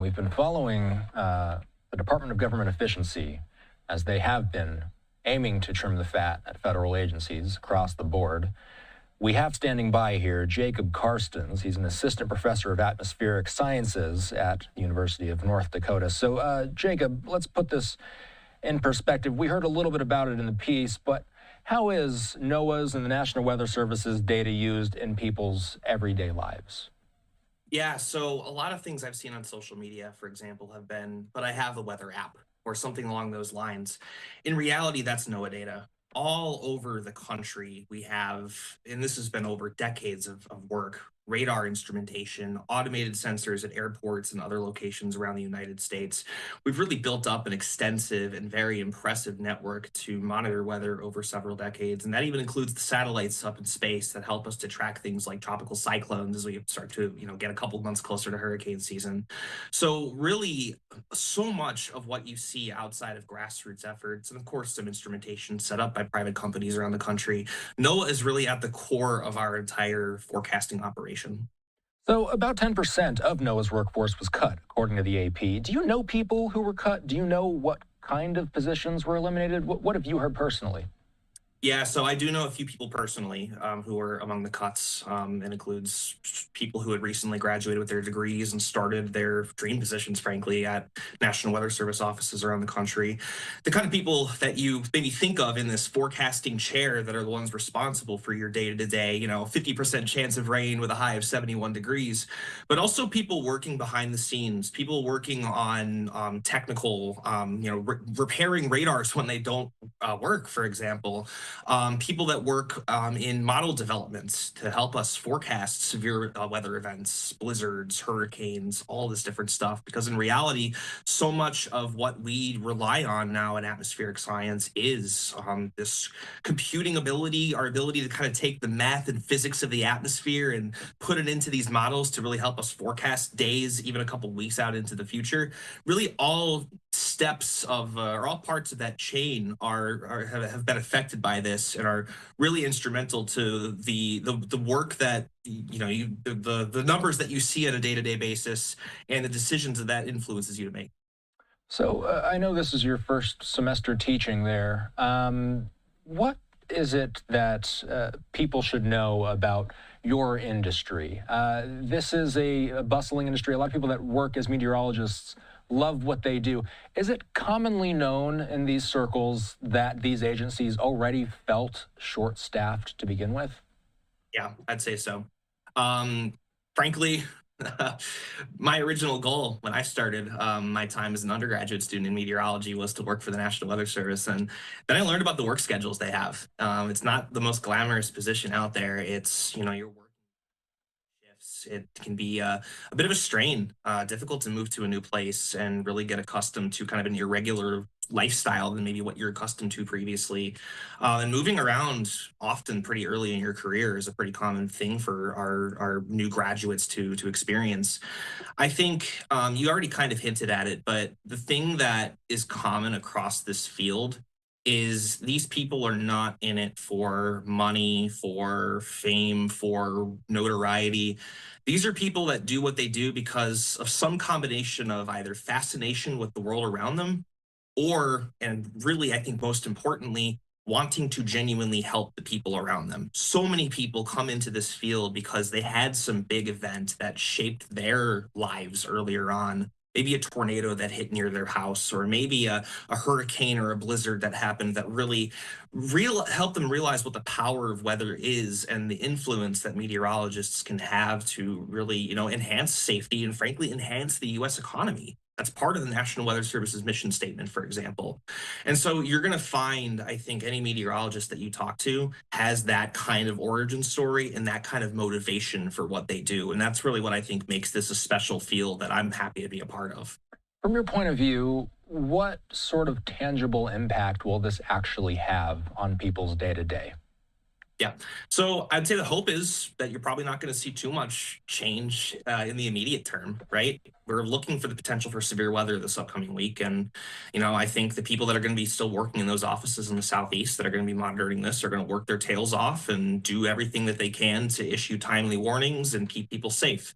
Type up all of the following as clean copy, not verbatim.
We've been following the Department of Government Efficiency as they have been aiming to trim the fat at federal agencies across the board. We have standing by here Jacob Carstens. He's an assistant professor of atmospheric sciences at the University of North Dakota. So, Jacob, let's put this in perspective. We heard a little bit about it in the piece, but how is NOAA's and the National Weather Service's data used in people's everyday lives? Yeah, so a lot of things I've seen on social media, for example, have been, but I have a weather app or something along those lines. In reality, that's NOAA data. All over the country, we have, and this has been over decades of work, radar instrumentation, automated sensors at airports and other locations around the United States. We've really built up an extensive and very impressive network to monitor weather over several decades. And that even includes the satellites up in space that help us to track things like tropical cyclones as we start to, get a couple months closer to hurricane season. So really, so much of what you see outside of grassroots efforts, and of course some instrumentation set up by private companies around the country, NOAA is really at the core of our entire forecasting operation. So, about 10% of NOAA's workforce was cut, according to the AP. Do you know people who were cut? Do you know what kind of positions were eliminated? What have you heard personally? Yeah, so I do know a few people personally who are among the cuts, and includes people who had recently graduated with their degrees and started their dream positions, frankly, at National Weather Service offices around the country. The kind of people that you maybe think of in this forecasting chair that are the ones responsible for your day to day, 50% chance of rain with a high of 71 degrees, but also people working behind the scenes, people working on technical, repairing radars when they don't work, for example, people that work in model developments to help us forecast severe weather events, blizzards, hurricanes, all this different stuff. Because in reality, so much of what we rely on now in atmospheric science is this computing ability, our ability to kind of take the math and physics of the atmosphere and put it into these models to really help us forecast days, even a couple weeks out into the future. Really, all steps of or all parts of that chain have been affected by this and are really instrumental to the work that the numbers that you see on a day-to-day basis and the decisions that influences you to make. So, I know this is your first semester teaching there. What is it that people should know about your industry? This is a bustling industry. A lot of people that work as meteorologists love what they do. Is it commonly known in these circles that these agencies already felt short-staffed to begin with? Yeah, I'd say so. Frankly, my original goal when I started my time as an undergraduate student in meteorology was to work for the National Weather Service. And then I learned about the work schedules they have. It's not the most glamorous position out there. It's, you're working shifts. It can be a bit of a strain, difficult to move to a new place and really get accustomed to kind of an irregular lifestyle than maybe what you're accustomed to previously. And moving around often pretty early in your career is a pretty common thing for our new graduates to experience. I think you already kind of hinted at it, but the thing that is common across this field is these people are not in it for money, for fame, for notoriety. These are people that do what they do because of some combination of either fascination with the world around them or, and really, I think most importantly, wanting to genuinely help the people around them. So many people come into this field because they had some big event that shaped their lives earlier on. Maybe a tornado that hit near their house, or maybe a hurricane or a blizzard that happened that really helped them realize what the power of weather is and the influence that meteorologists can have to really, enhance safety and frankly enhance the US economy. That's part of the National Weather Service's mission statement, for example. And so you're going to find, I think, any meteorologist that you talk to has that kind of origin story and that kind of motivation for what they do. And that's really what I think makes this a special field that I'm happy to be a part of. From your point of view, what sort of tangible impact will this actually have on people's day to day? Yeah. So I'd say the hope is that you're probably not going to see too much change in the immediate term, right? We're looking for the potential for severe weather this upcoming week. And, I think the people that are going to be still working in those offices in the Southeast that are going to be monitoring this are going to work their tails off and do everything that they can to issue timely warnings and keep people safe.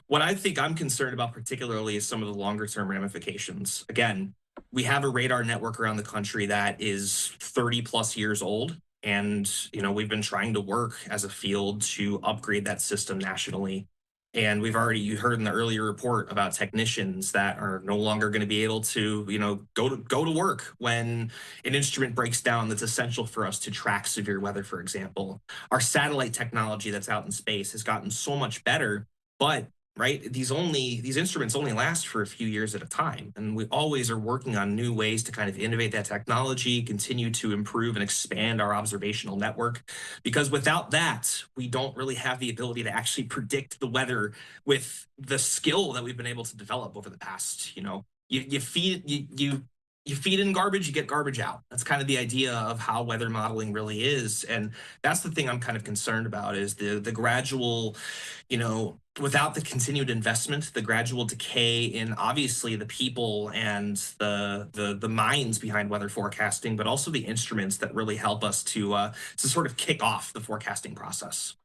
What I think I'm concerned about particularly is some of the longer term ramifications. Again, we have a radar network around the country that is 30 plus years old. And, we've been trying to work as a field to upgrade that system nationally. And you heard in the earlier report about technicians that are no longer going to be able to, go to work when an instrument breaks down that's essential for us to track severe weather, for example. Our satellite technology that's out in space has gotten so much better, but right, these instruments only last for a few years at a time, and we always are working on new ways to kind of innovate that technology, continue to improve and expand our observational network, because without that we don't really have the ability to actually predict the weather with the skill that we've been able to develop over the past, you feed in garbage, you get garbage out. That's kind of the idea of how weather modeling really is. And that's the thing I'm kind of concerned about is the gradual, without the continued investment, the gradual decay in obviously the people and the minds behind weather forecasting, but also the instruments that really help us to sort of kick off the forecasting process.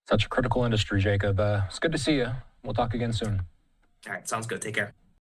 Such a critical industry, Jacob. It's good to see you. We'll talk again soon. All right, sounds good. Take care.